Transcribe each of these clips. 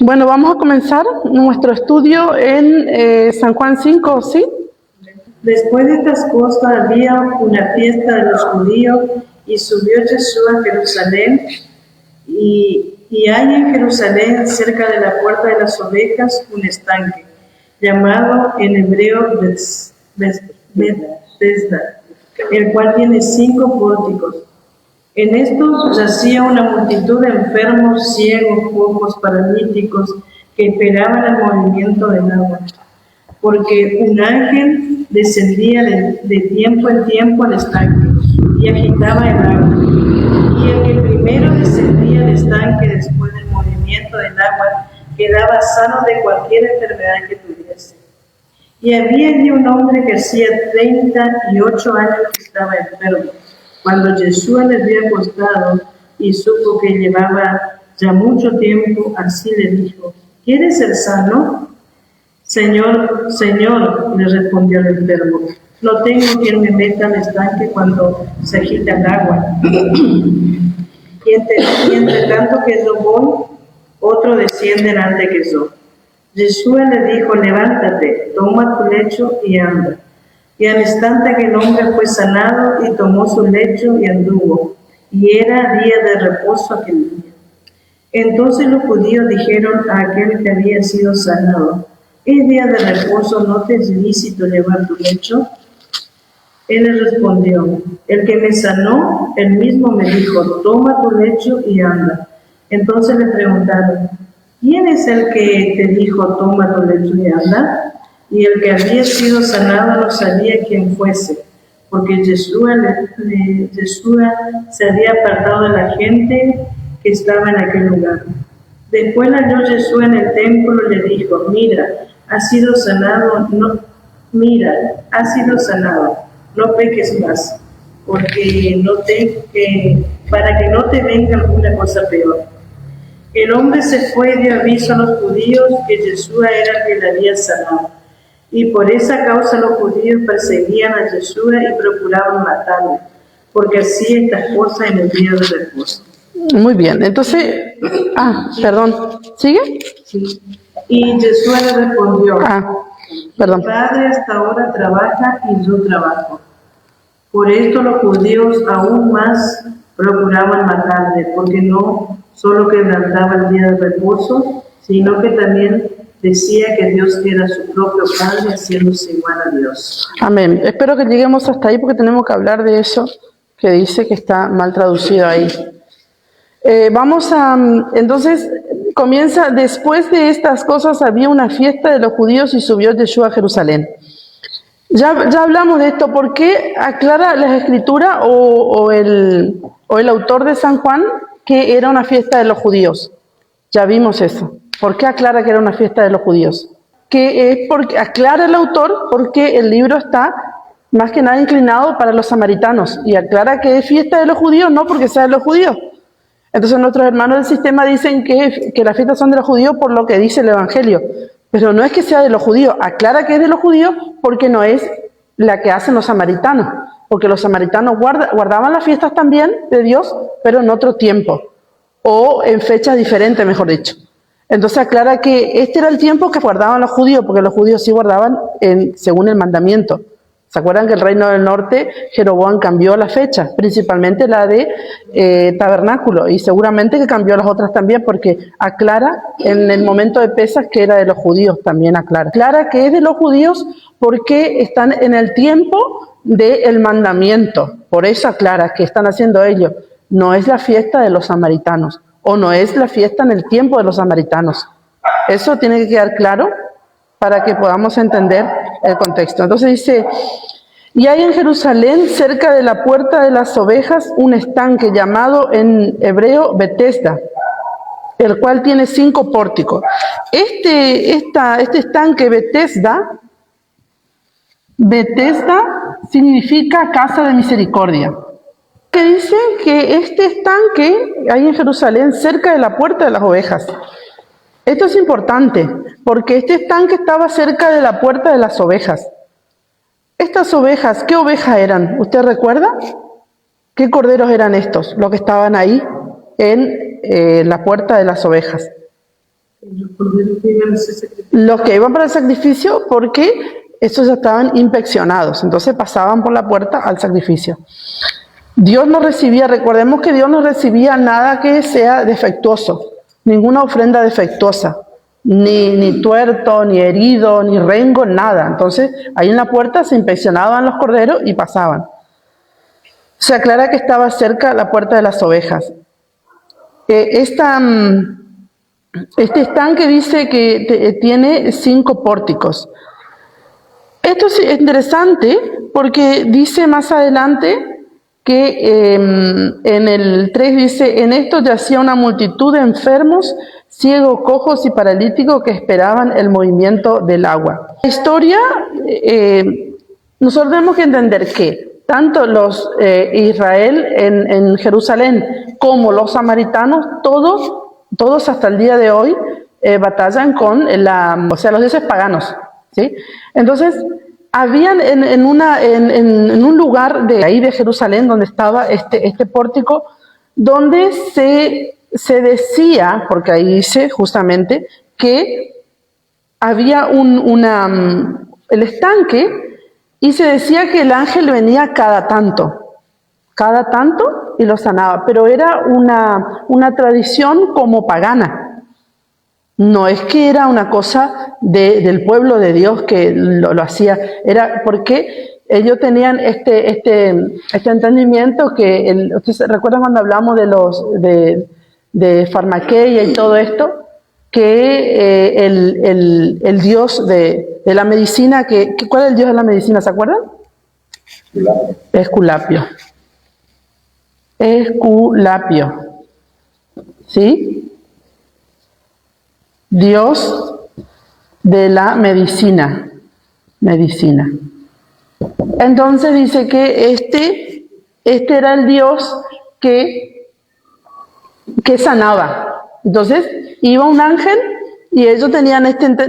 Bueno, vamos a comenzar nuestro estudio en San Juan 5, ¿sí? Después de estas cosas había una fiesta de los judíos y subió Jesús a Jerusalén y hay en Jerusalén cerca de la puerta de las ovejas un estanque llamado en hebreo Betesda, el cual tiene 5 pórticos. En estos yacía una multitud de enfermos, ciegos, cojos, paralíticos, que esperaban el movimiento del agua, porque un ángel descendía de tiempo en tiempo al estanque y agitaba el agua. Y el que primero descendía al estanque después del movimiento del agua quedaba sano de cualquier enfermedad que tuviese. Y había allí un hombre que hacía 38 años que estaba enfermo. Cuando Jesús le había acostado y supo que llevaba ya mucho tiempo, así le dijo: ¿Quieres ser sano? Señor, le respondió el enfermo, no tengo quien me meta al estanque cuando se agita el agua. Y entre tanto que yo voy, otro desciende delante que yo. Jesús le dijo: levántate, toma tu lecho y anda. Y al instante que el hombre fue sanado y tomó su lecho y anduvo, y era día de reposo aquel día. Entonces los judíos dijeron a aquel que había sido sanado: ¿es día de reposo, no te es lícito llevar tu lecho? Él le respondió: el que me sanó, él mismo me dijo: toma tu lecho y anda. Entonces le preguntaron: ¿quién es el que te dijo: toma tu lecho y anda? Y el que había sido sanado no sabía quién fuese, porque Jesús se había apartado de la gente que estaba en aquel lugar. Después la halló Jesús en el templo y le dijo: has sido sanado, no peques más, para que no te venga alguna cosa peor. El hombre se fue y dio aviso a los judíos que Jesús era el que le había sanado. Y por esa causa los judíos perseguían a Jesús y procuraban matarlo, porque hacía estas cosas en el día de reposo. Muy bien, entonces, perdón, ¿sigue? Sí. Y Jesús le respondió: perdón. Mi Padre hasta ahora trabaja y yo trabajo. Por esto los judíos aún más procuraban matarle, porque no solo quebrantaba el día de reposo, sino que también decía que Dios era su propio Padre, haciéndose igual a Dios. Amén. Espero que lleguemos hasta ahí porque tenemos que hablar de eso que dice que está mal traducido ahí. Entonces, comienza: después de estas cosas había una fiesta de los judíos y subió Jesús a Jerusalén. Ya hablamos de esto. ¿Por qué aclara la Escritura o el autor de San Juan que era una fiesta de los judíos? Ya vimos eso. ¿Por qué aclara que era una fiesta de los judíos? Que es porque aclara el autor porque el libro está más que nada inclinado para los samaritanos y aclara que es fiesta de los judíos, no porque sea de los judíos. Entonces nuestros hermanos del sistema dicen que las fiestas son de los judíos por lo que dice el Evangelio, pero no es que sea de los judíos, aclara que es de los judíos porque no es la que hacen los samaritanos, porque los samaritanos guardaban las fiestas también de Dios, pero en otro tiempo, o en fechas diferentes, mejor dicho. Entonces aclara que este era el tiempo que guardaban los judíos, porque los judíos sí guardaban según el mandamiento. ¿Se acuerdan que el reino del norte, Jeroboam, cambió la fecha? Principalmente la de tabernáculo, y seguramente que cambió las otras también, porque aclara en el momento de Pesas que era de los judíos, también aclara. Aclara que es de los judíos porque están en el tiempo del mandamiento, por eso aclara que están haciendo ellos. No es la fiesta de los samaritanos, o no es la fiesta en el tiempo de los samaritanos. Eso tiene que quedar claro para que podamos entender el contexto. Entonces dice: y hay en Jerusalén, cerca de la puerta de las ovejas, un estanque llamado en hebreo Betesda, el cual tiene 5 pórticos. Este estanque Betesda significa casa de misericordia. Que dice que este estanque hay en Jerusalén, cerca de la puerta de las ovejas. Esto es importante, porque este estanque estaba cerca de la puerta de las ovejas. Estas ovejas, ¿qué ovejas eran? ¿Usted recuerda? ¿Qué corderos eran estos, los que estaban ahí en la puerta de las ovejas? Los corderos que iban a hacer sacrificio. Los que iban para el sacrificio, porque estos ya estaban inspeccionados, entonces pasaban por la puerta al sacrificio. Dios no recibía, recordemos que Dios no recibía nada que sea defectuoso, ninguna ofrenda defectuosa, ni tuerto, ni herido, ni rengo, nada. Entonces, ahí en la puerta se inspeccionaban los corderos y pasaban. Se aclara que estaba cerca la puerta de las ovejas. Este estanque dice que tiene 5 pórticos. Esto es interesante porque dice más adelante que en el 3 dice, en esto yacía una multitud de enfermos, ciegos, cojos y paralíticos que esperaban el movimiento del agua. La historia, nosotros tenemos que entender que tanto los Israel en Jerusalén como los samaritanos, todos hasta el día de hoy batallan con los dioses paganos, ¿sí? Entonces, habían en un lugar de ahí de Jerusalén donde estaba este pórtico, donde se decía, porque ahí dice justamente, que había el estanque, y se decía que el ángel venía cada tanto y lo sanaba, pero era una tradición como pagana. No es que era una cosa del pueblo de Dios que lo hacía, era porque ellos tenían este entendimiento que, ¿ustedes recuerdan cuando hablamos de farmaqueia y todo esto? Que el dios de la medicina, ¿cuál es el dios de la medicina? ¿Se acuerdan? Esculapio. Esculapio. ¿Sí? Dios de la medicina. Entonces dice que este era el Dios que sanaba. Entonces iba un ángel y ellos tenían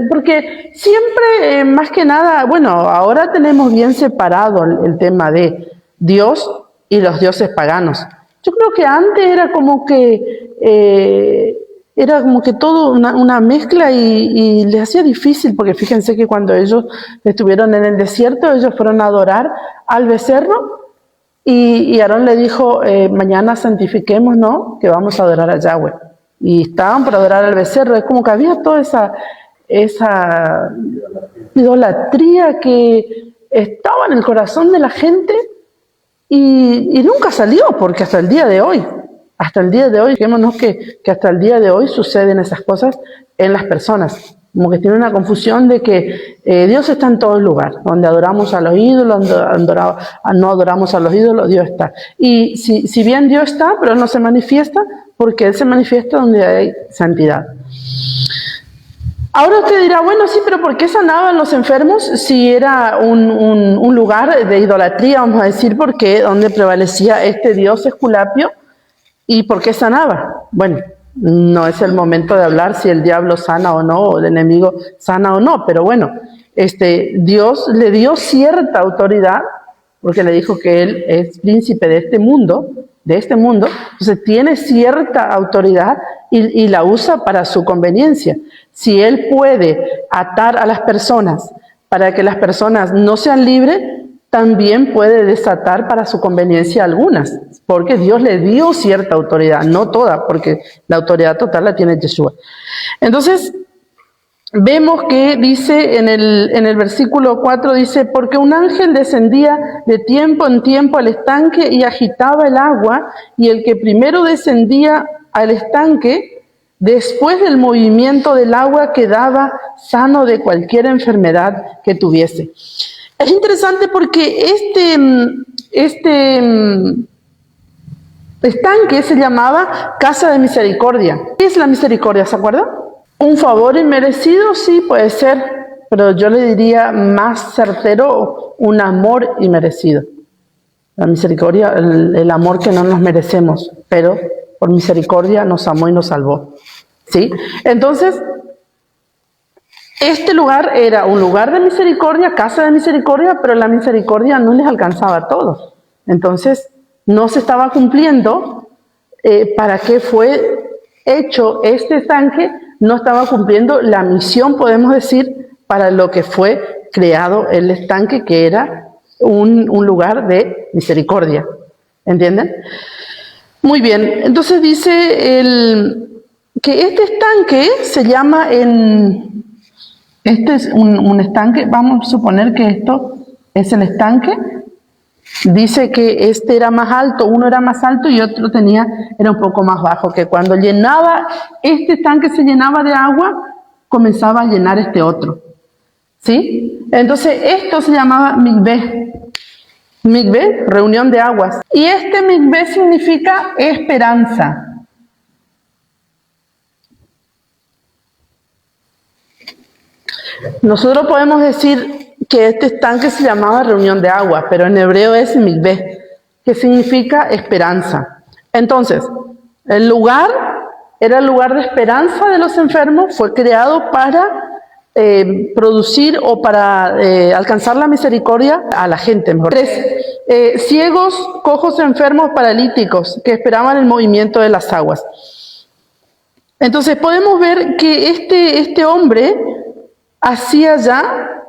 porque siempre, más que nada, bueno, ahora tenemos bien separado el tema de Dios y los dioses paganos. Yo creo que antes era como que todo una mezcla y les hacía difícil, porque fíjense que cuando ellos estuvieron en el desierto, ellos fueron a adorar al becerro y Aarón le dijo, mañana santifiquémonos que vamos a adorar a Yahweh. Y estaban por adorar al becerro. Es como que había toda esa idolatría que estaba en el corazón de la gente y nunca salió, porque hasta el día de hoy, fijémonos que hasta el día de hoy suceden esas cosas en las personas. Como que tiene una confusión de que Dios está en todo lugar, donde adoramos a los ídolos, donde no adoramos a los ídolos, Dios está. Y si bien Dios está, pero Él no se manifiesta, porque Él se manifiesta donde hay santidad. Ahora usted dirá, bueno, sí, pero ¿por qué sanaban los enfermos si era un lugar de idolatría, vamos a decir, porque donde prevalecía este Dios Esculapio? ¿Y por qué sanaba? Bueno, no es el momento de hablar si el diablo sana o no, o el enemigo sana o no, pero bueno, Dios le dio cierta autoridad, porque le dijo que Él es príncipe de este mundo, entonces tiene cierta autoridad y la usa para su conveniencia. Si Él puede atar a las personas para que las personas no sean libres, también puede desatar para su conveniencia algunas, porque Dios le dio cierta autoridad, no toda, porque la autoridad total la tiene Yeshua. Entonces, vemos que dice en el versículo 4, dice, porque un ángel descendía de tiempo en tiempo al estanque y agitaba el agua, y el que primero descendía al estanque, después del movimiento del agua, quedaba sano de cualquier enfermedad que tuviese. Es interesante porque este estanque se llamaba Casa de Misericordia. ¿Qué es la misericordia? ¿Se acuerdan? Un favor inmerecido, sí, puede ser, pero yo le diría más certero, un amor inmerecido. La misericordia, el amor que no nos merecemos, pero por misericordia nos amó y nos salvó. ¿Sí? Entonces, este lugar era un lugar de misericordia, casa de misericordia, pero la misericordia no les alcanzaba a todos. Entonces, no se estaba cumpliendo para qué fue hecho este estanque no estaba cumpliendo la misión, podemos decir, para lo que fue creado el estanque, que era un lugar de misericordia. ¿Entienden? Muy bien, entonces dice que este estanque se llama este es un estanque, vamos a suponer que esto es el estanque. Dice que este era más alto, uno era más alto y otro era un poco más bajo, que cuando este estanque se llenaba de agua, comenzaba a llenar este otro. ¿Sí? Entonces esto se llamaba mikveh. Mikveh, reunión de aguas. Y este mikveh significa esperanza. Nosotros podemos decir que este estanque se llamaba reunión de aguas, pero en hebreo es mikveh, que significa esperanza. Entonces, el lugar era el lugar de esperanza de los enfermos, fue creado para producir o para alcanzar la misericordia a la gente, mejor. 3. Ciegos, cojos, enfermos, paralíticos, que esperaban el movimiento de las aguas. Entonces podemos ver que este hombre hacía ya,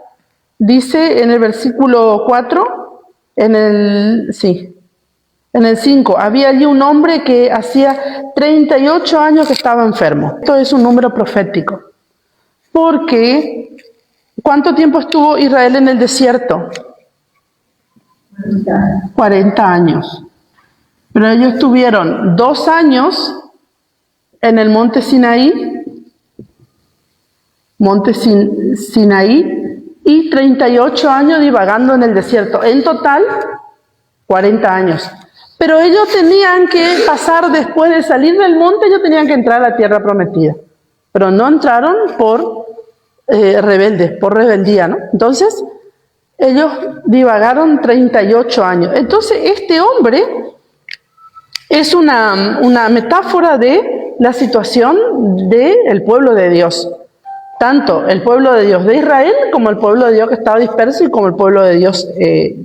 dice en el versículo 4, en el 5, había allí un hombre que hacía 38 años que estaba enfermo. Esto es un número profético. Porque, ¿cuánto tiempo estuvo Israel en el desierto? 40 años. Pero ellos tuvieron 2 años en el monte Sinaí, y 38 años divagando en el desierto. En total, 40 años. Pero ellos tenían que pasar, después de salir del monte, ellos tenían que entrar a la tierra prometida. Pero no entraron por rebeldes, por rebeldía, ¿no? Entonces, ellos divagaron 38 años. Entonces, este hombre es una metáfora de la situación del pueblo de Dios. Tanto el pueblo de Dios de Israel, como el pueblo de Dios que estaba disperso, y como el pueblo de Dios,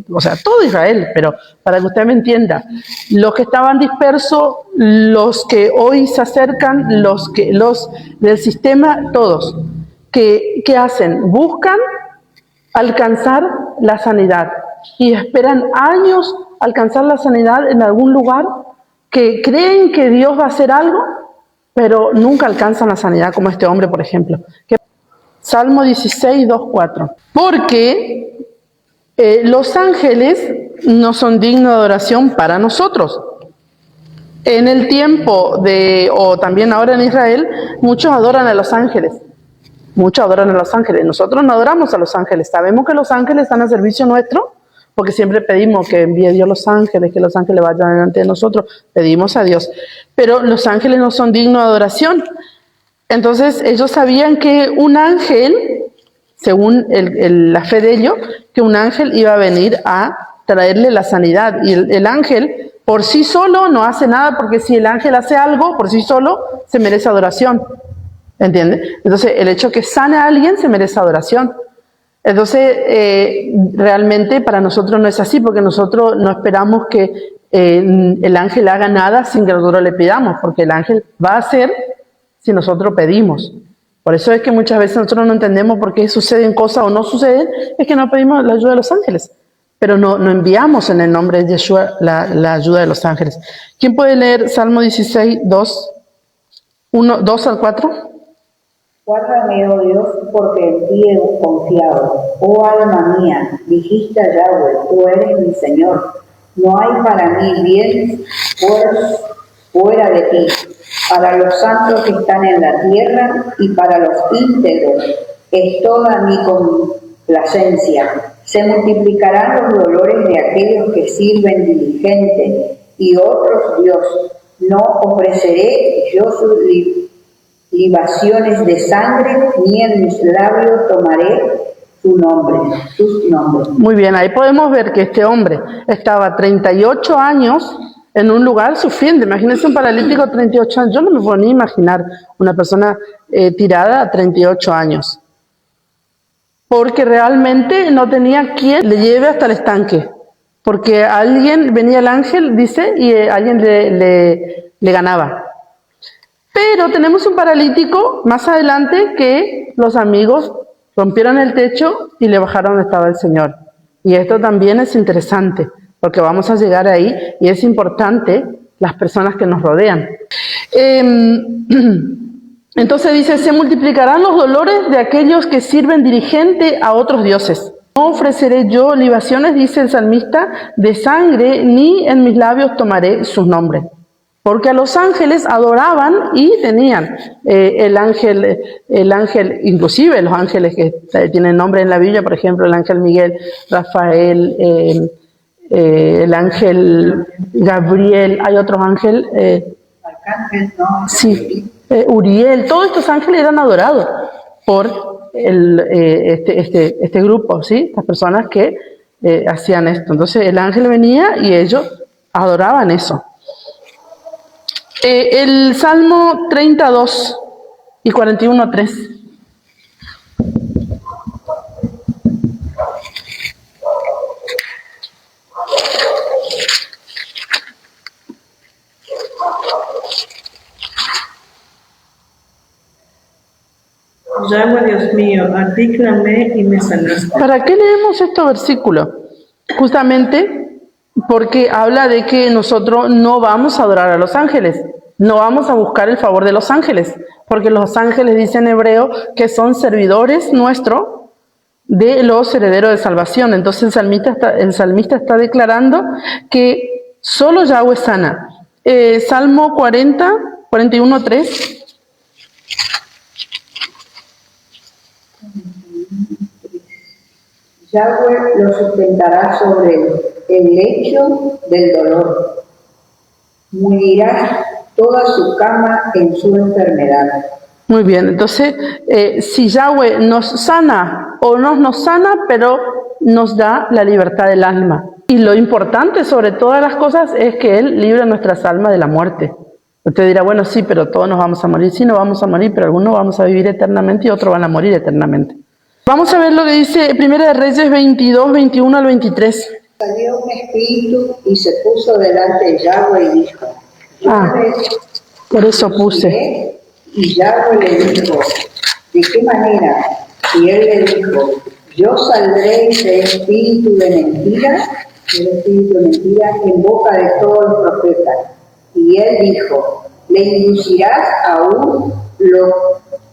o sea, todo Israel, pero para que usted me entienda, los que estaban dispersos, los que hoy se acercan, los del sistema, todos, ¿qué hacen? Buscan alcanzar la sanidad y esperan años alcanzar la sanidad en algún lugar, que creen que Dios va a hacer algo, pero nunca alcanzan la sanidad, como este hombre, por ejemplo. Salmo 16, 2, 4. Porque los ángeles no son dignos de adoración para nosotros. En el tiempo o también ahora en Israel, muchos adoran a los ángeles. Muchos adoran a los ángeles. Nosotros no adoramos a los ángeles. Sabemos que los ángeles están a servicio nuestro, porque siempre pedimos que envíe Dios los ángeles, que los ángeles vayan delante de nosotros. Pedimos a Dios. Pero los ángeles no son dignos de adoración. Entonces ellos sabían que un ángel, según la fe de ellos, que un ángel iba a venir a traerle la sanidad. Y el ángel por sí solo no hace nada, porque si el ángel hace algo por sí solo, se merece adoración. ¿Entiende? Entonces el hecho que sane a alguien se merece adoración. Entonces realmente para nosotros no es así, porque nosotros no esperamos que el ángel haga nada sin que nosotros le pidamos, porque el ángel va a hacer si nosotros pedimos. Por eso es que muchas veces nosotros no entendemos por qué suceden cosas o no suceden, es que no pedimos la ayuda de los ángeles, pero no enviamos en el nombre de Yeshua la ayuda de los ángeles. ¿Quién puede leer Salmo 16, 2 al 4? Guárdame, oh Dios, porque en ti he confiado. Oh alma mía, dijiste a Yahweh, tú eres mi Señor. No hay para mí bien fuera de ti. Para los santos que están en la tierra y para los íntegros es toda mi complacencia. Se multiplicarán los dolores de aquellos que sirven diligente y otros Dios. No ofreceré yo sus libaciones de sangre, ni en mis labios tomaré sus nombres. Muy bien, ahí podemos ver que este hombre estaba 38 años en un lugar sufriendo. Imagínense un paralítico de 38 años. Yo no me puedo ni imaginar una persona tirada a 38 años. Porque realmente no tenía quien le lleve hasta el estanque. Porque venía el ángel, dice, y alguien le ganaba. Pero tenemos un paralítico más adelante que los amigos rompieron el techo y le bajaron donde estaba el Señor. Y esto también es interesante, porque vamos a llegar ahí y es importante las personas que nos rodean. Entonces dice, se multiplicarán los dolores de aquellos que sirven dirigente a otros dioses. No ofreceré yo libaciones, dice el salmista, de sangre, ni en mis labios tomaré sus nombres. Porque a los ángeles adoraban y tenían el ángel, inclusive los ángeles que tienen nombre en la Biblia, por ejemplo, el ángel Miguel, Rafael, el ángel Gabriel, hay otros ángeles, Arcángel, no. sí, Uriel, todos estos ángeles eran adorados por este grupo, ¿sí? Estas personas que hacían esto. Entonces el ángel venía y ellos adoraban eso. El Salmo 32 y 41:3. Yahweh Dios mío, a ti clamé y me sanaste. ¿Para qué leemos estos versículos? Justamente porque habla de que nosotros no vamos a adorar a los ángeles, no vamos a buscar el favor de los ángeles, porque los ángeles, dice en hebreo, que son servidores nuestros de los herederos de salvación. Entonces el salmista está declarando que solo Yahweh sana. Salmo 41:3. Yahweh lo sustentará sobre el lecho del dolor. Mulirá toda su cama en su enfermedad. Muy bien, entonces, si Yahweh nos sana o no nos sana, pero nos da la libertad del alma. Y lo importante sobre todas las cosas es que Él libra nuestras almas de la muerte. Usted dirá, bueno, sí, pero todos nos vamos a morir. Sí, no vamos a morir, pero algunos vamos a vivir eternamente y otros van a morir eternamente. Vamos a ver lo que dice Primera de Reyes 22, 21 al 23. Salió un espíritu y se puso delante de Yahweh y dijo, Por eso puse. Y Yahweh le dijo, ¿de qué manera? Y él le dijo, yo saldré ese espíritu de mentira, en boca de todos los profetas. Y él dijo, le inducirás aún, lo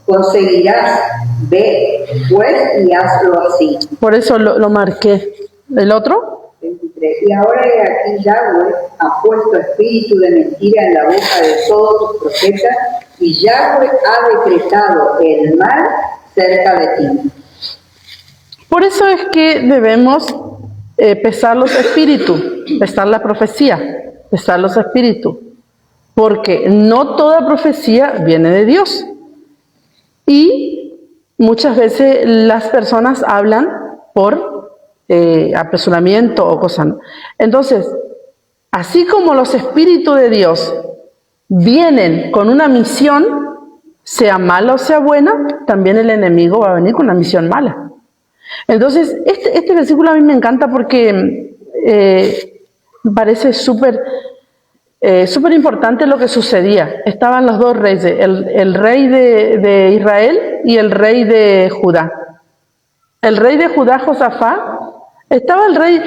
conseguirás, ve, pues, y hazlo así. Por eso lo marqué. ¿El otro? 23. Y ahora he aquí Yahweh ha puesto espíritu de mentira en la boca de todos tus profetas, y Yahweh ha decretado el mal cerca de ti. Por eso es que debemos pesar los espíritus, pesar la profecía, pesar los espíritus, porque no toda profecía viene de Dios. Y muchas veces las personas hablan por apresuramiento o cosas. Entonces, así como los espíritus de Dios vienen con una misión, sea mala o sea buena, también el enemigo va a venir con una misión mala. Entonces, este versículo a mí me encanta porque me parece súper importante lo que sucedía. Estaban los dos reyes, el rey de Israel y el rey de Judá. El rey de Judá, Josafat, estaba el rey,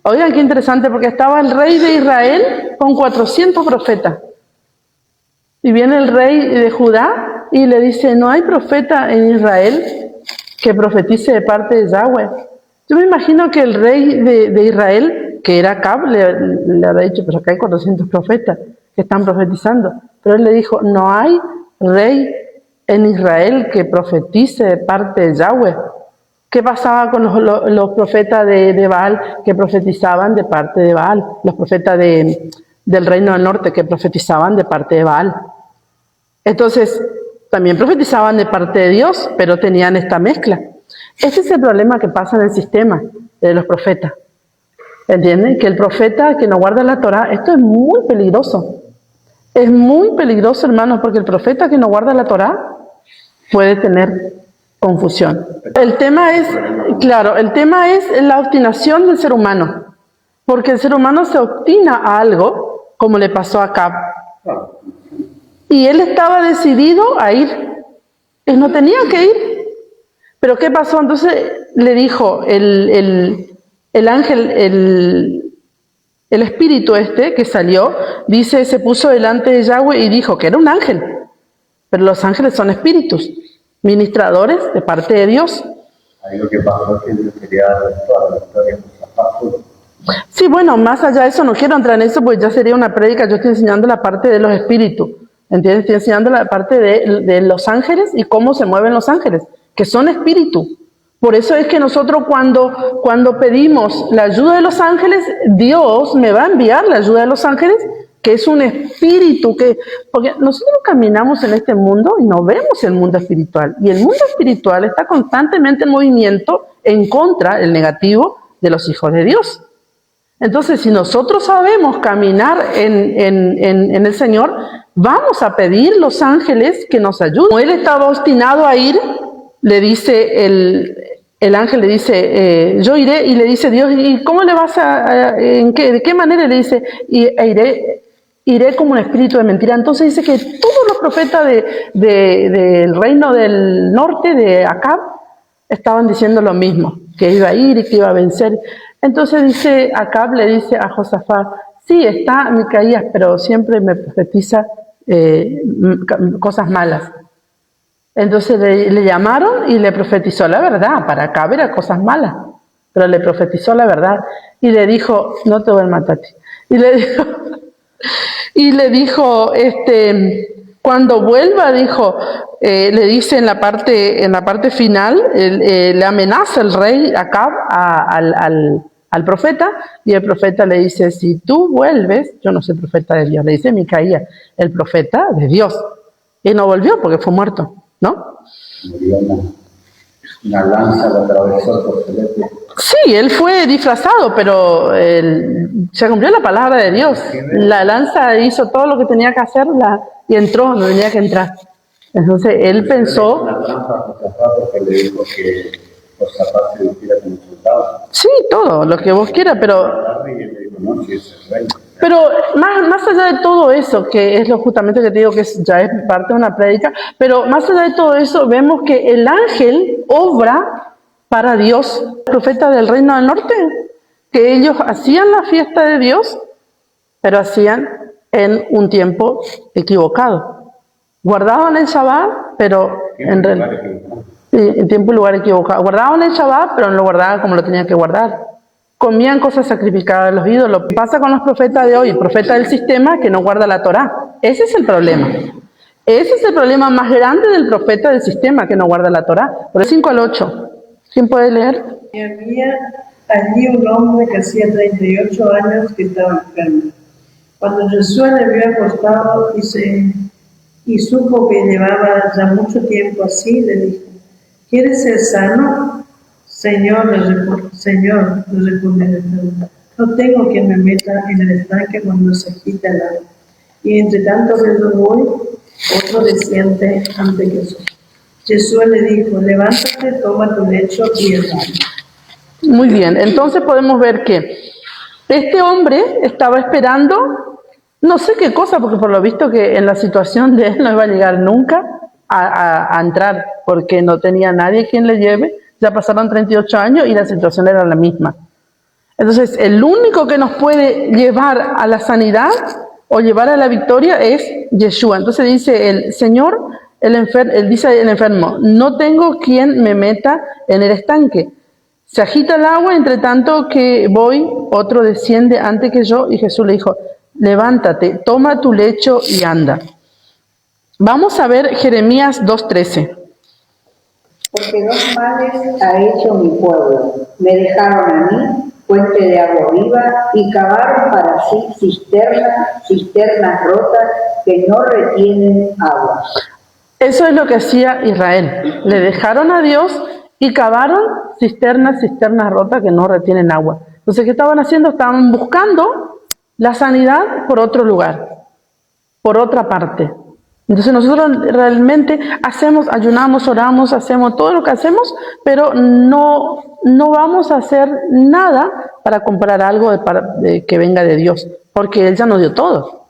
oigan qué interesante, porque estaba el rey de Israel con 400 profetas. Y viene el rey de Judá y le dice, no hay profeta en Israel que profetice de parte de Yahweh. Yo me imagino que el rey de Israel, que era Acab, le habrá dicho, pero acá hay 400 profetas que están profetizando. Pero él le dijo, no hay rey en Israel que profetice de parte de Yahweh. ¿Qué pasaba con los profetas de Baal que profetizaban de parte de Baal? Los profetas del reino del norte que profetizaban de parte de Baal. Entonces, también profetizaban de parte de Dios, pero tenían esta mezcla. Este es el problema que pasa en el sistema de los profetas. ¿Entienden? Que el profeta que no guarda la Torá, esto es muy peligroso. Es muy peligroso, hermanos, porque el profeta que no guarda la Torá puede tener confusión. El tema es, claro, el tema es la obstinación del ser humano. Porque el ser humano se obstina a algo, como le pasó a Acab. Y él estaba decidido a ir. Él no tenía que ir. Pero ¿qué pasó? Entonces le dijo el ángel, el espíritu que salió, dice, se puso delante de Yahweh y dijo que era un ángel. Pero los ángeles son espíritus, ministradores de parte de Dios. Ahí lo que pasó es que yo quería dar toda la historia de Josafat. Sí, bueno, más allá de eso, no quiero entrar en eso porque ya sería una prédica. Yo estoy enseñando la parte de los espíritus, ¿entiendes? Estoy enseñando la parte de los ángeles y cómo se mueven los ángeles, que son espíritus. Por eso es que nosotros cuando pedimos la ayuda de los ángeles, Dios me va a enviar la ayuda de los ángeles, que es un espíritu, porque nosotros caminamos en este mundo y no vemos el mundo espiritual. Y el mundo espiritual está constantemente en movimiento en contra, el negativo, de los hijos de Dios. Entonces, si nosotros sabemos caminar en el Señor, vamos a pedir los ángeles que nos ayuden. Como él estaba obstinado a ir, le dice el ángel, le dice, yo iré, y le dice Dios, ¿y cómo le vas de qué manera? Le dice, iré como un espíritu de mentira. Entonces dice que todos los profetas del reino del norte, de Acab, estaban diciendo lo mismo, que iba a ir y que iba a vencer. Entonces dice Acab, le dice a Josafat, sí, está Micaías, pero siempre me profetiza cosas malas. Entonces le llamaron y le profetizó la verdad. Para Acab era cosas malas, pero le profetizó la verdad. Y le dijo, no te voy a matar a ti. Y le dijo, cuando vuelva, dijo, le dice en la parte final, le amenaza el rey Acab al profeta, y el profeta le dice, si tú vuelves, yo no soy profeta de Dios, le dice Micaías, el profeta de Dios. Y no volvió porque fue muerto, ¿no? Murió una lanza, lo atravesó por celeste. Sí, él fue disfrazado, pero se cumplió la palabra de Dios. La lanza hizo todo lo que tenía que hacer y entró, no tenía que entrar. Entonces él pensó... Una trampa a Josafat porque le dijo que Josafat se vistiera como soldado. Sí, todo, lo que vos quieras, pero... Y él le dijo, no, si es el rey. Pero más allá de todo eso, que es lo justamente que te digo que ya es parte de una prédica, pero más allá de todo eso, vemos que el ángel obra para Dios, el profeta del reino del norte, que ellos hacían la fiesta de Dios, pero hacían en un tiempo equivocado. Guardaban el Shabbat, pero en tiempo y lugar equivocado. Guardaban el Shabbat, pero no lo guardaban como lo tenían que guardar. Comían cosas sacrificadas a los ídolos. ¿Qué pasa con los profetas de hoy? El profeta del sistema que no guarda la Torá. Ese es el problema. Ese es el problema más grande del profeta del sistema que no guarda la Torá. Por el 5 al 8. ¿Quién puede leer? Y había allí un hombre que hacía 38 años que estaba enfermo. Cuando Josué le vio acostado y supo que llevaba ya mucho tiempo así, le dijo, ¿quieres ser sano? Señor, le respondió el enfermo, no tengo quien me meta en el estanque cuando se agita el agua. Y entre tanto que yo voy, otro desciende ante Jesús. Jesús le dijo, levántate, toma tu lecho y anda. Muy bien, entonces podemos ver que este hombre estaba esperando, no sé qué cosa, porque por lo visto que en la situación de él no iba a llegar nunca a entrar, porque no tenía nadie quien le lleve. Ya pasaron 38 años y la situación era la misma. Entonces, el único que nos puede llevar a la sanidad o llevar a la victoria es Yeshua. Entonces dice el Señor, dice el enfermo, no tengo quien me meta en el estanque. Se agita el agua, entre tanto que voy, otro desciende antes que yo, y Jesús le dijo, levántate, toma tu lecho y anda. Vamos a ver Jeremías 2:13. Porque dos males ha hecho mi pueblo. Me dejaron a mí, fuente de agua viva, y cavaron para sí cisternas rotas que no retienen agua. Eso es lo que hacía Israel. Le dejaron a Dios y cavaron cisternas rotas que no retienen agua. Entonces, ¿qué estaban haciendo? Estaban buscando la sanidad por otro lugar, por otra parte. Entonces nosotros realmente ayunamos, oramos, hacemos todo lo que hacemos, pero no vamos a hacer nada para comprar algo que venga de Dios, porque Él ya nos dio todo.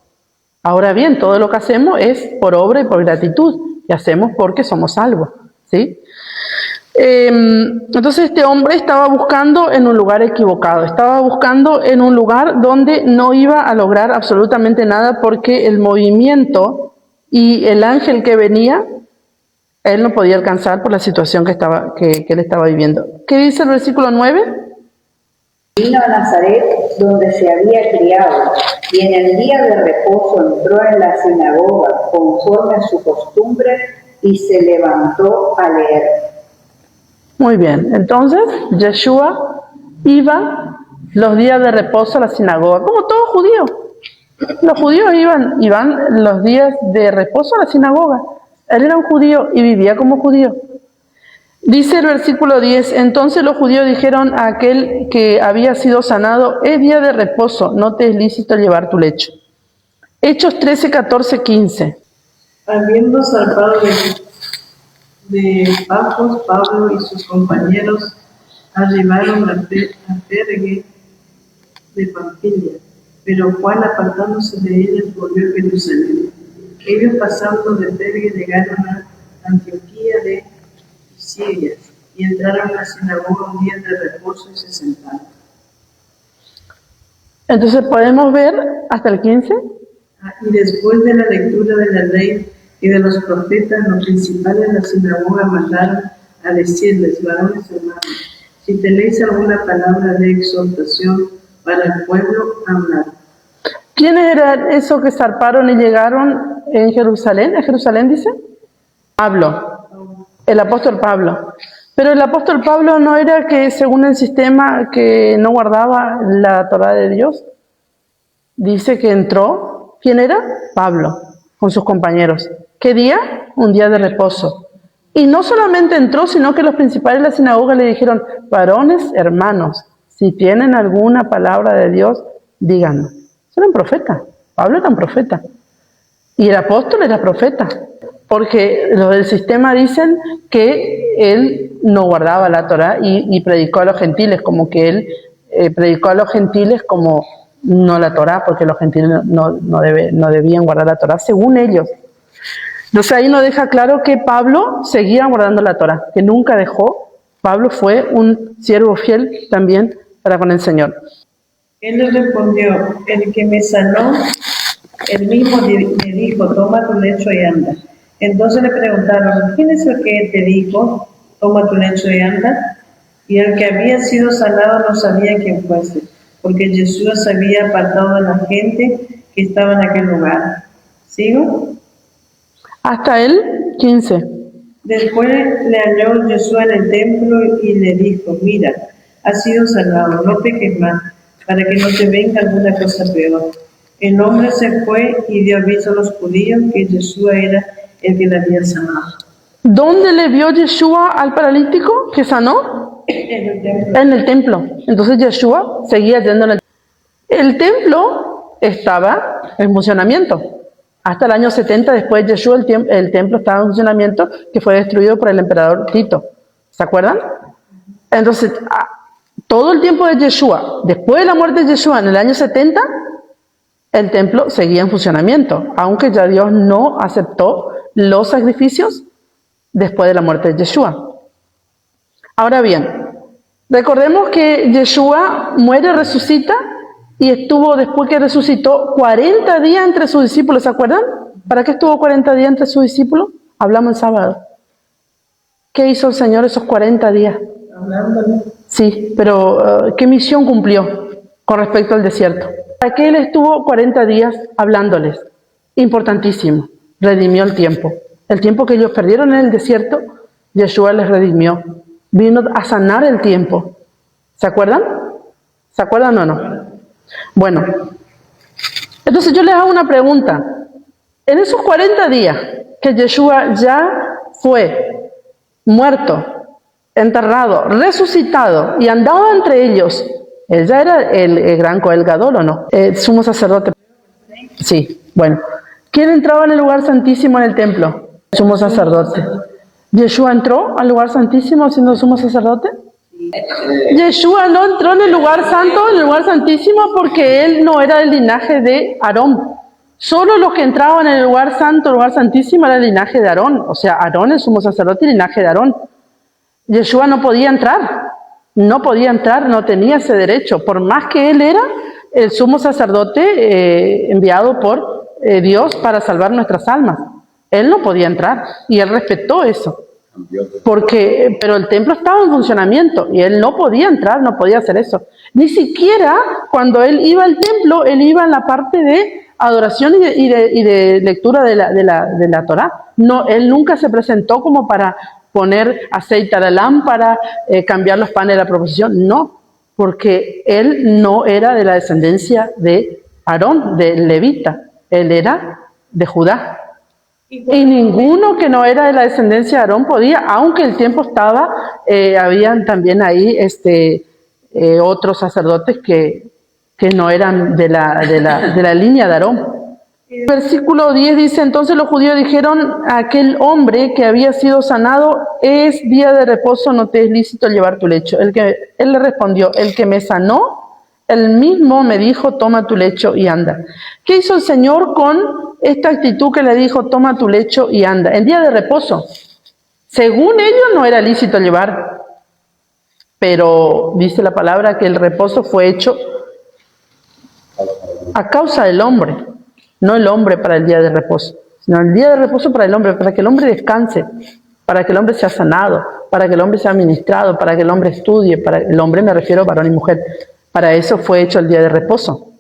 Ahora bien, todo lo que hacemos es por obra y por gratitud, y hacemos porque somos salvos, ¿sí? Entonces este hombre estaba buscando en un lugar equivocado, estaba buscando en un lugar donde no iba a lograr absolutamente nada porque el movimiento y el ángel que venía, él no podía alcanzar por la situación que él estaba viviendo. ¿Qué dice el versículo 9? Vino a Nazaret, donde se había criado, y en el día de reposo entró en la sinagoga conforme a su costumbre y se levantó a leer. Muy bien, entonces Yeshua iba los días de reposo a la sinagoga, como todo judío. Los judíos iban los días de reposo a la sinagoga. Él era un judío y vivía como judío. Dice el versículo 10, entonces los judíos dijeron a aquel que había sido sanado, es día de reposo, no te es lícito llevar tu lecho. Hechos 13, 14, 15. Habiendo zarpado de Pafos, Pablo y sus compañeros arribaron a Perge de Panfilia, pero Juan, apartándose de ellos, volvió a Jerusalén. Ellos, pasando de Perge, llegaron a Antioquía de Siria y entraron a la sinagoga un día de reposo y se sentaron. Entonces podemos ver hasta el 15. Y después de la lectura de la ley y de los profetas, los principales de la sinagoga mandaron a decirles, varones hermanos, si tenéis alguna palabra de exhortación para el pueblo, hablad. ¿Quiénes eran esos que zarparon y llegaron en Jerusalén? ¿En Jerusalén dice? Pablo, el apóstol Pablo. Pero el apóstol Pablo no era que según el sistema que no guardaba la Torá de Dios. Dice que entró, ¿quién era? Pablo, con sus compañeros. ¿Qué día? Un día de reposo. Y no solamente entró, sino que los principales de la sinagoga le dijeron, varones hermanos, si tienen alguna palabra de Dios, díganlo. Era un profeta, Pablo era un profeta. Y el apóstol era profeta, porque los del sistema dicen que él no guardaba la Torá y predicó a los gentiles, como que él predicó a los gentiles como no la Torá, porque los gentiles no debían guardar la Torá, según ellos. Entonces ahí nos deja claro que Pablo seguía guardando la Torá, que nunca dejó. Pablo fue un siervo fiel también para con el Señor. Él le respondió, el que me sanó, él mismo me dijo, toma tu lecho y anda. Entonces le preguntaron, ¿quién es el que te dijo, toma tu lecho y anda? Y el que había sido sanado no sabía quién fuese, porque Jesús se había apartado de la gente que estaba en aquel lugar. ¿Sigo? Hasta el 15. Después le halló Jesús en el templo y le dijo, mira, has sido sanado, no peques más, para que no te venga alguna cosa peor. El hombre se fue y dio aviso a los judíos que Jesús era el que le había sanado. ¿Dónde le vio Yeshua al paralítico que sanó? En el templo. En el templo. Entonces Yeshua seguía yendo en el templo. El templo estaba en funcionamiento. Hasta el año 70 después de Yeshua el templo estaba en funcionamiento, que fue destruido por el emperador Tito. ¿Se acuerdan? Entonces, todo el tiempo de Yeshua, después de la muerte de Yeshua en el año 70, el templo seguía en funcionamiento, aunque ya Dios no aceptó los sacrificios después de la muerte de Yeshua. Ahora bien, recordemos que Yeshua muere, resucita, y estuvo, después que resucitó, 40 días entre sus discípulos, ¿se acuerdan? ¿Para qué estuvo 40 días entre sus discípulos? Hablamos el sábado. ¿Qué hizo el Señor esos 40 días? Hablándole. Sí, pero ¿qué misión cumplió con respecto al desierto? ¿Para qué Él estuvo 40 días hablándoles? Importantísimo, redimió el tiempo. El tiempo que ellos perdieron en el desierto, Yeshua les redimió. Vino a sanar el tiempo. ¿Se acuerdan? ¿Se acuerdan o no? Bueno, entonces yo les hago una pregunta. En esos 40 días que Yeshua ya fue muerto, enterrado, resucitado y andaba entre ellos, él ya era el gran Cohen Gadol, ¿o no? Sumo sacerdote. Sí, bueno. ¿Quién entraba en el lugar santísimo en el templo? Sumo sacerdote. ¿Yeshua entró al lugar santísimo siendo sumo sacerdote? Yeshua no entró en el lugar santo, en el lugar santísimo, porque él no era del linaje de Aarón. Solo los que entraban en el lugar santo, el lugar santísimo, era el linaje de Aarón. O sea, Aarón, el sumo sacerdote, el linaje de Aarón. Yeshua no podía entrar. No podía entrar, no tenía ese derecho. Por más que él era el sumo sacerdote enviado por Dios para salvar nuestras almas. Él no podía entrar y él respetó eso. Pero el templo estaba en funcionamiento y él no podía entrar, no podía hacer eso. Ni siquiera cuando él iba al templo, él iba en la parte de adoración y de lectura de la Torá. No, él nunca se presentó como para poner aceite a la lámpara, cambiar los panes de la proposición. No, porque él no era de la descendencia de Aarón, de levita. Él era de Judá. Y ninguno que no era de la descendencia de Aarón podía, aunque el tiempo estaba, habían también ahí otros sacerdotes que no eran de la línea de Aarón. Versículo 10 dice, entonces los judíos dijeron a aquel hombre que había sido sanado, es día de reposo, no te es lícito llevar tu lecho. Él le respondió, el que me sanó, él mismo me dijo, toma tu lecho y anda. ¿Qué hizo el Señor con esta actitud que le dijo, toma tu lecho y anda? En día de reposo. Según ellos no era lícito llevar, pero dice la palabra que el reposo fue hecho a causa del hombre, no el hombre para el día de reposo, sino el día de reposo para el hombre, para que el hombre descanse, para que el hombre sea sanado, para que el hombre sea ministrado, para que el hombre estudie, para el hombre me refiero a varón y mujer. Para eso fue hecho el día de reposo.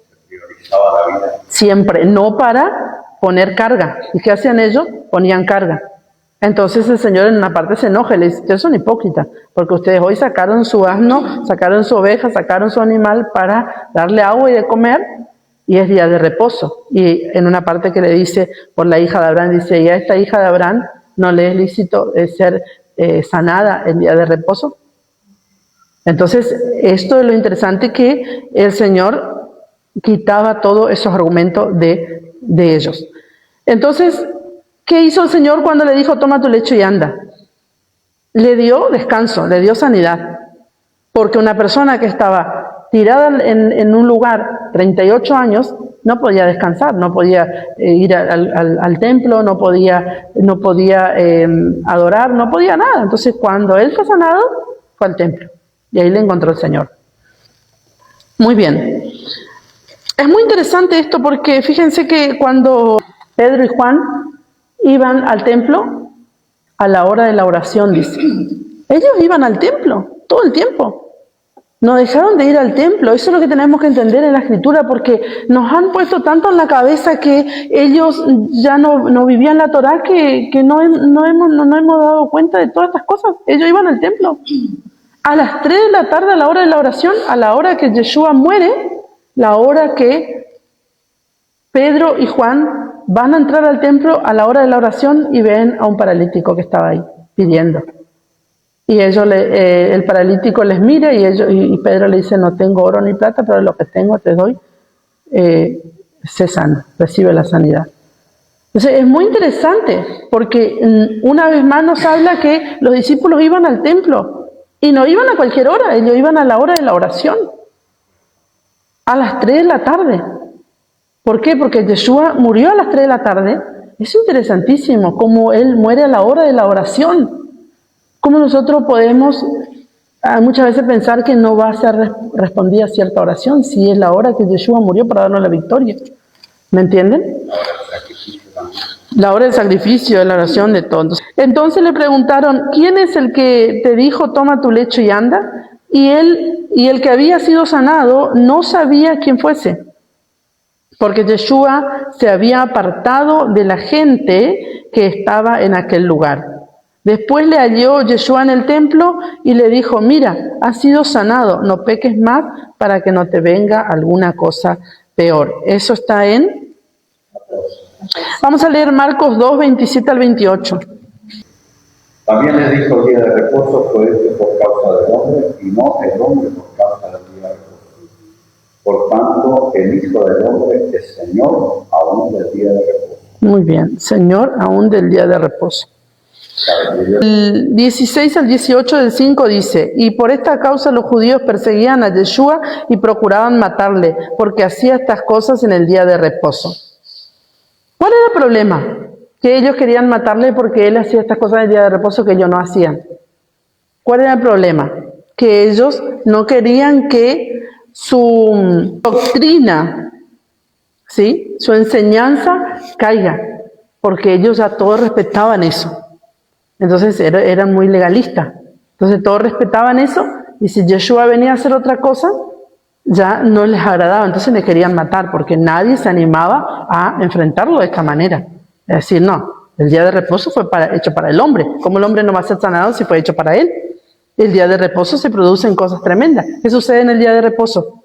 Siempre, no para poner carga. ¿Y qué hacían ellos? Ponían carga. Entonces el Señor en una parte se enoja y le dice, ustedes son hipócritas, porque ustedes hoy sacaron su asno, sacaron su oveja, sacaron su animal para darle agua y de comer, y es día de reposo. Y en una parte que le dice, por la hija de Abraham, dice, y a esta hija de Abraham no le es lícito ser sanada el día de reposo. Entonces, esto es lo interesante, que el Señor quitaba todos esos argumentos de ellos. Entonces, ¿qué hizo el Señor cuando le dijo, toma tu lecho y anda? Le dio descanso, le dio sanidad. Porque una persona que estaba tirada en un lugar 38 años, no podía descansar, no podía ir al templo, no podía adorar, no podía nada. Entonces, cuando él fue sanado, fue al templo. Y ahí le encontró el Señor. Muy bien. Es muy interesante esto porque fíjense que cuando Pedro y Juan iban al templo, a la hora de la oración, dice. Ellos iban al templo todo el tiempo. No dejaron de ir al templo. Eso es lo que tenemos que entender en la Escritura, porque nos han puesto tanto en la cabeza que ellos ya no vivían la Torá que no hemos dado cuenta de todas estas cosas. Ellos iban al templo. A las 3 de la tarde, a la hora de la oración, a la hora que Yeshua muere, la hora que Pedro y Juan van a entrar al templo a la hora de la oración y ven a un paralítico que estaba ahí pidiendo. Y el paralítico les mira y Pedro le dice, no tengo oro ni plata, pero lo que tengo te doy, sé sano, recibe la sanidad. Entonces es muy interesante porque una vez más nos habla que los discípulos iban al templo y no iban a cualquier hora, ellos iban a la hora de la oración, a las 3 de la tarde. ¿Por qué? Porque Yeshua murió a las 3 de la tarde. Es interesantísimo cómo él muere a la hora de la oración. Cómo nosotros podemos muchas veces pensar que no va a ser respondida cierta oración si es la hora que Yeshua murió para darnos la victoria. ¿Me entienden? La hora del sacrificio, de la oración, de todos. Entonces le preguntaron, ¿quién es el que te dijo, toma tu lecho y anda? Y el que había sido sanado no sabía quién fuese, porque Yeshua se había apartado de la gente que estaba en aquel lugar. Después le halló Yeshua en el templo y le dijo, mira, has sido sanado, no peques más para que no te venga alguna cosa peor. Eso está en... Vamos a leer Marcos 2, 27 al 28. También le dijo, el día de reposo fue hecho por causa del hombre, y no el hombre por causa del día de reposo. Por tanto, el Hijo del Hombre es Señor aún del día de reposo. Muy bien, Señor aún del día de reposo. El 16 al 18 del 5 dice, y por esta causa los judíos perseguían a Yeshua y procuraban matarle, porque hacía estas cosas en el día de reposo. ¿Cuál era el problema? Que ellos querían matarle porque él hacía estas cosas del día de reposo que ellos no hacían. ¿Cuál era el problema? Que ellos no querían que su doctrina, ¿sí?, su enseñanza caiga, porque ellos ya todos respetaban eso. Entonces eran muy legalistas. Entonces todos respetaban eso, y si Yeshua venía a hacer otra cosa, ya no les agradaba, entonces le querían matar, porque nadie se animaba a enfrentarlo de esta manera. Es decir, no, el día de reposo fue hecho para el hombre. ¿Cómo el hombre no va a ser sanado si fue hecho para él? El día de reposo se producen cosas tremendas. ¿Qué sucede en el día de reposo?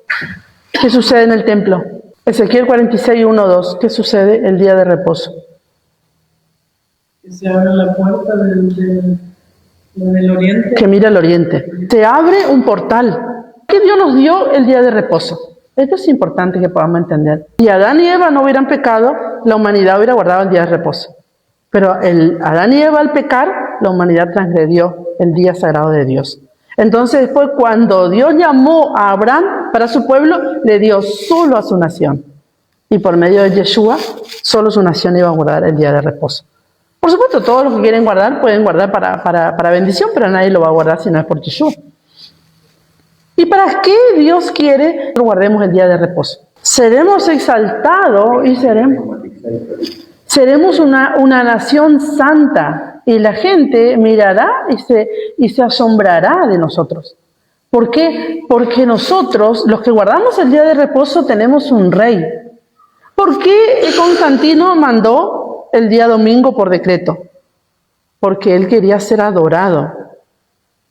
¿Qué sucede en el templo? Ezequiel 46, 1, 2. ¿Qué sucede el día de reposo? Que se abre la puerta del oriente. Que mira al oriente. Se abre un portal. ¿Qué Dios nos dio el día de reposo? Esto es importante que podamos entender. Si Adán y Eva no hubieran pecado, la humanidad hubiera guardado el día de reposo. Pero Adán y Eva al pecar, la humanidad transgredió el día sagrado de Dios. Entonces después, cuando Dios llamó a Abraham para su pueblo, le dio solo a su nación. Y por medio de Yeshua, solo su nación iba a guardar el día de reposo. Por supuesto, todos los que quieren guardar, pueden guardar para bendición, pero nadie lo va a guardar si no es por Yeshua. ¿Y para qué Dios quiere que guardemos el día de reposo? Seremos exaltados y seremos una nación santa, y la gente mirará y se asombrará de nosotros. ¿Por qué? Porque nosotros, los que guardamos el día de reposo, tenemos un rey. ¿Por qué Constantino mandó el día domingo por decreto? Porque él quería ser adorado.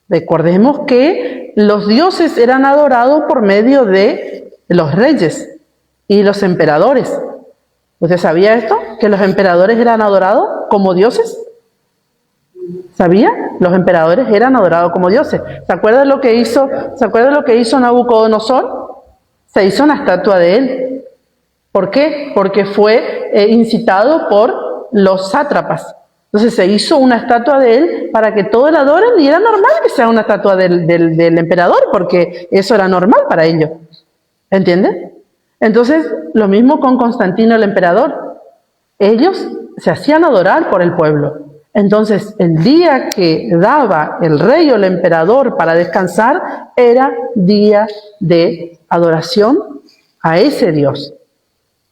Recordemos que los dioses eran adorados por medio de los reyes y los emperadores. ¿Usted sabía esto? ¿Que los emperadores eran adorados como dioses? ¿Sabía? Los emperadores eran adorados como dioses. ¿Se acuerdan lo que hizo Nabucodonosor? Se hizo una estatua de él. ¿Por qué? Porque fue incitado por los sátrapas. Entonces se hizo una estatua de él para que todos la adoren, y era normal que sea una estatua del emperador, porque eso era normal para ellos. ¿Entienden? Entonces, lo mismo con Constantino el emperador. Ellos se hacían adorar por el pueblo. Entonces, el día que daba el rey o el emperador para descansar era día de adoración a ese Dios.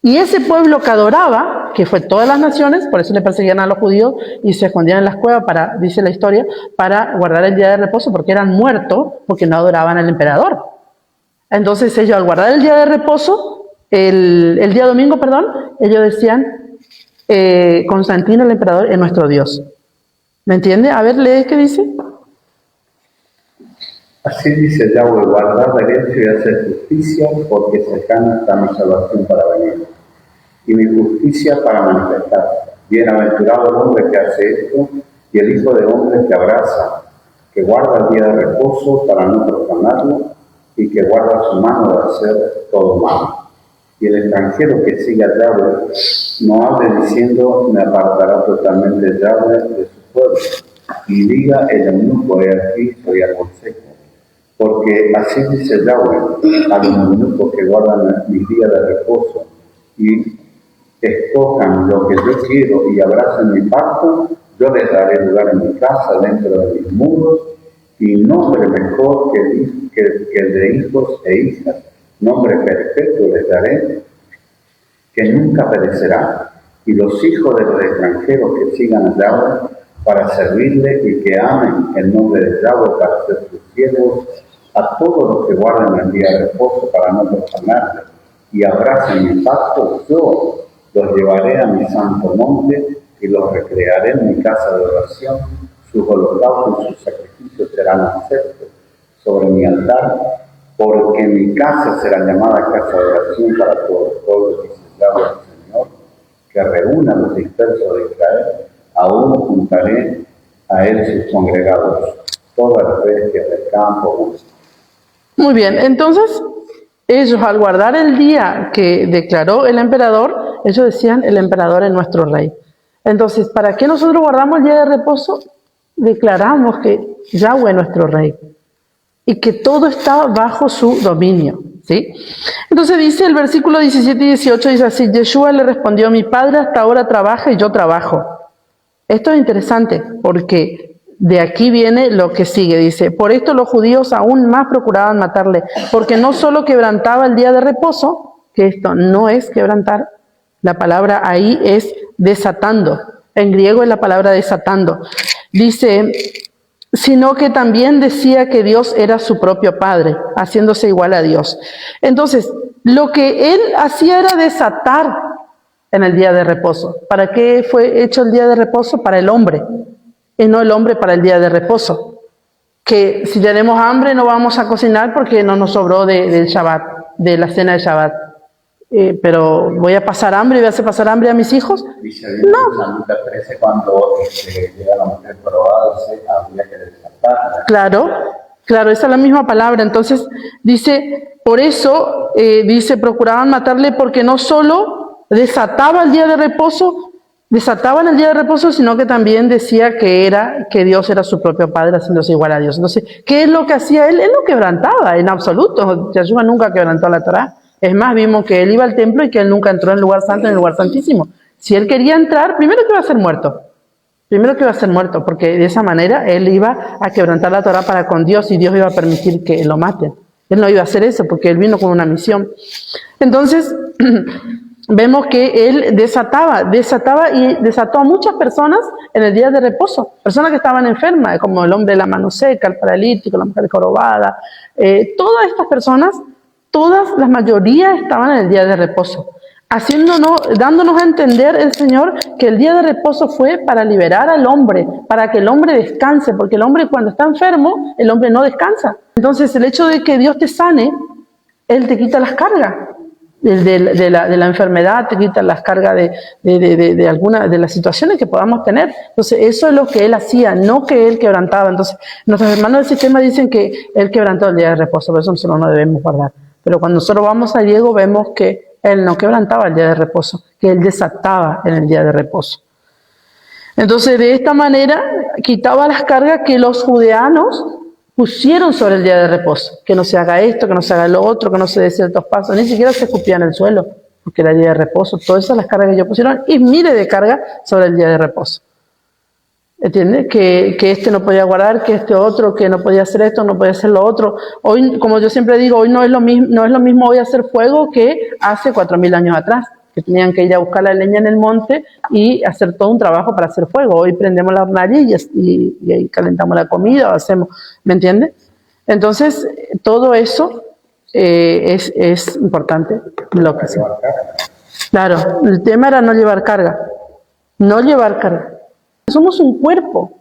Y ese pueblo que adoraba, que fue todas las naciones, por eso le perseguían a los judíos y se escondían en las cuevas, dice la historia, para guardar el día de reposo, porque eran muertos, porque no adoraban al emperador. Entonces ellos, al guardar el día de reposo, el día domingo, ellos decían, Constantino el emperador es nuestro Dios. ¿Me entiende? A ver, lee qué dice. Así dice Yahweh: guardar derecho y hacer justicia, porque cercana está mi salvación para venir, y mi justicia para manifestar. Bienaventurado el hombre que hace esto, y el Hijo de hombre que abraza, que guarda el día de reposo para no profanarlo, y que guarda su mano de hacer todo mal. Y el extranjero que siga a Yahweh no hable diciendo: me apartará totalmente Yahweh de su pueblo, y diga el eunuco: he aquí, soy aconsejo. Porque así dice Yahweh a los eunucos que guardan mis días de reposo y escojan lo que yo quiero y abracen mi pacto, yo les daré lugar en mi casa, dentro de mis muros, y nombre mejor que el de hijos e hijas, nombre perfecto les daré, que nunca perecerá. Y los hijos de los extranjeros que sigan a Yahweh para servirle y que amen el nombre de Yahweh para ser sus siervos, a todos los que guarden el día de reposo para no profanarle y abracen mi pacto, yo los llevaré a mi santo monte y los recrearé en mi casa de oración. Sus holocaustos y sus sacrificios serán aceptos sobre mi altar, porque mi casa será llamada casa de oración para todos los pueblos, dice Yahweh el Señor, que reúna a los dispersos de Israel, aún juntaré a él sus congregados, todas las bestias del campo. Muy bien, entonces ellos, al guardar el día que declaró el emperador, ellos decían: el emperador es nuestro rey. Entonces, ¿para qué nosotros guardamos el día de reposo? Declaramos que Yahweh es nuestro rey y que todo está bajo su dominio. ¿sí? Entonces dice el versículo 17 y 18, dice así: Yeshua le respondió, mi padre hasta ahora trabaja y yo trabajo. Esto es interesante porque de aquí viene lo que sigue. Dice, por esto los judíos aún más procuraban matarle, porque no solo quebrantaba el día de reposo, que esto no es quebrantar, la palabra ahí es desatando. En griego es la palabra desatando. Dice, sino que también decía que Dios era su propio Padre, haciéndose igual a Dios. Entonces, lo que él hacía era desatar en el día de reposo. ¿Para qué fue hecho el día de reposo? Para el hombre, y no el hombre para el día de reposo. Que si tenemos hambre no vamos a cocinar porque no nos sobró del Shabbat, de la cena de Shabbat. Pero voy a pasar hambre y voy a hacer pasar hambre a mis hijos. Dice en San Lucas 13, cuando llega la mujer probada, había que desatarla. Claro, esa es la misma palabra. Entonces dice, por eso dice, procuraban matarle porque no solo desataba el día de reposo, desataban el día de reposo, sino que también decía que Dios era su propio Padre, haciéndose igual a Dios. Entonces, ¿qué es lo que hacía él? Él no quebrantaba en absoluto. Yeshua nunca quebrantó la Torá. Es más, vimos que él iba al templo y que él nunca entró en el lugar santo, en el lugar santísimo. Si él quería entrar, primero que iba a ser muerto. Primero que iba a ser muerto, porque de esa manera él iba a quebrantar la Torá para con Dios y Dios iba a permitir que lo maten. Él no iba a hacer eso porque él vino con una misión. Entonces, vemos que él desataba y desató a muchas personas en el día de reposo. Personas que estaban enfermas, como el hombre de la mano seca, el paralítico, la mujer jorobada. Todas estas personas, la mayoría estaban en el día de reposo. Dándonos a entender el Señor que el día de reposo fue para liberar al hombre, para que el hombre descanse, porque el hombre cuando está enfermo, el hombre no descansa. Entonces el hecho de que Dios te sane, Él te quita las cargas de la enfermedad, te quita las cargas de alguna de las situaciones que podamos tener. Entonces eso es lo que Él hacía, no que Él quebrantaba. Entonces nuestros hermanos del sistema dicen que Él quebrantó el día de reposo, por eso nosotros no debemos guardar. Pero cuando nosotros vamos al griego vemos que Él no quebrantaba el día de reposo, que Él desataba en el día de reposo. Entonces, de esta manera, quitaba las cargas que los judeanos pusieron sobre el día de reposo. Que no se haga esto, que no se haga lo otro, que no se dé ciertos pasos. Ni siquiera se escupían en el suelo, porque era el día de reposo. Todas esas las cargas que ellos pusieron, y mire de carga sobre el día de reposo. ¿Entiendes? Que este no podía guardar, que este otro, que no podía hacer esto, no podía hacer lo otro. Hoy, como yo siempre digo, hoy no es lo mismo hoy hacer fuego que hace 4.000 años atrás, que tenían que ir a buscar la leña en el monte y hacer todo un trabajo para hacer fuego. Hoy prendemos la hornalla y ahí calentamos la comida, o hacemos, ¿me entiendes? Entonces, todo eso es importante. Lo que sea. Claro, el tema era no llevar carga. No llevar carga. Somos un cuerpo.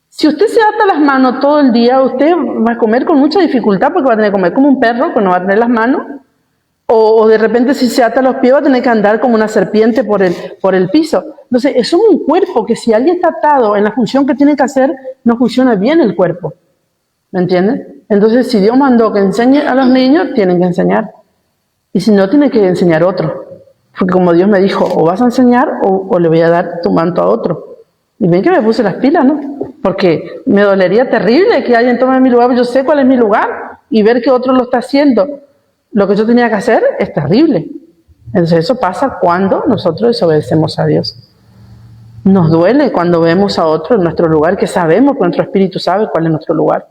Si usted se ata las manos todo el día, usted va a comer con mucha dificultad porque va a tener que comer como un perro, que no va a tener las manos. O de repente si se ata los pies va a tener que andar como una serpiente por el piso. Entonces, somos un cuerpo que si alguien está atado en la función que tiene que hacer, no funciona bien el cuerpo. ¿Me entienden? Entonces, si Dios mandó que enseñe a los niños, tienen que enseñar. Y si no, tiene que enseñar otro. Porque como Dios me dijo, o vas a enseñar o le voy a dar tu manto a otro. Y ven que me puse las pilas, ¿no? Porque me dolería terrible que alguien tome mi lugar, yo sé cuál es mi lugar, y ver que otro lo está haciendo. Lo que yo tenía que hacer es terrible. Entonces eso pasa cuando nosotros desobedecemos a Dios. Nos duele cuando vemos a otro en nuestro lugar, que sabemos que nuestro espíritu sabe cuál es nuestro lugar.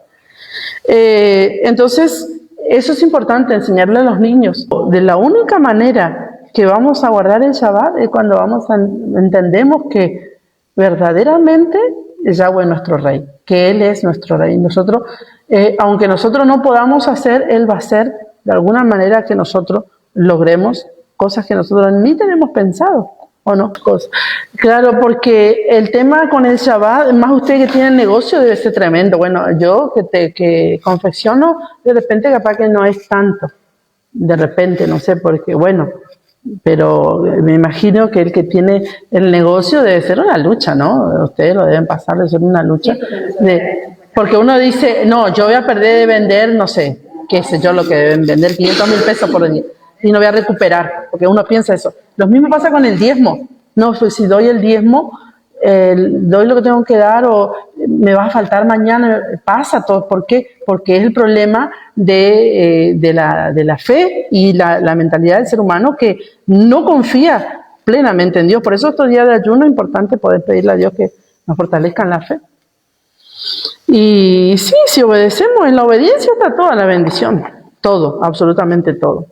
Entonces, eso es importante, enseñarle a los niños. De la única manera que vamos a guardar el Shabbat es cuando entendemos que verdaderamente Yahweh es nuestro Rey, que Él es nuestro Rey. Nosotros, aunque nosotros no podamos hacer, Él va a hacer de alguna manera que nosotros logremos cosas que nosotros ni tenemos pensado, ¿o no? Claro, porque el tema con el Shabbat, más usted que tiene negocio, debe ser tremendo. Bueno, yo que confecciono, de repente capaz que no es tanto, de repente, no sé, porque bueno, pero me imagino que el que tiene el negocio debe ser una lucha, ¿no? Ustedes lo deben pasar de ser una lucha, porque uno dice, no, yo voy a perder de vender, no sé, qué sé yo lo que deben vender, 500.000 pesos por día, y no voy a recuperar, porque uno piensa eso. Lo mismo pasa con el diezmo. No, pues si doy el diezmo, doy lo que tengo que dar o me va a faltar mañana, pasa todo. ¿Por qué? Porque es el problema de la fe y la mentalidad del ser humano que no confía plenamente en Dios. Por eso estos días de ayuno es importante poder pedirle a Dios que nos fortalezca en la fe. Y sí, si obedecemos, en la obediencia está toda la bendición, todo, absolutamente todo.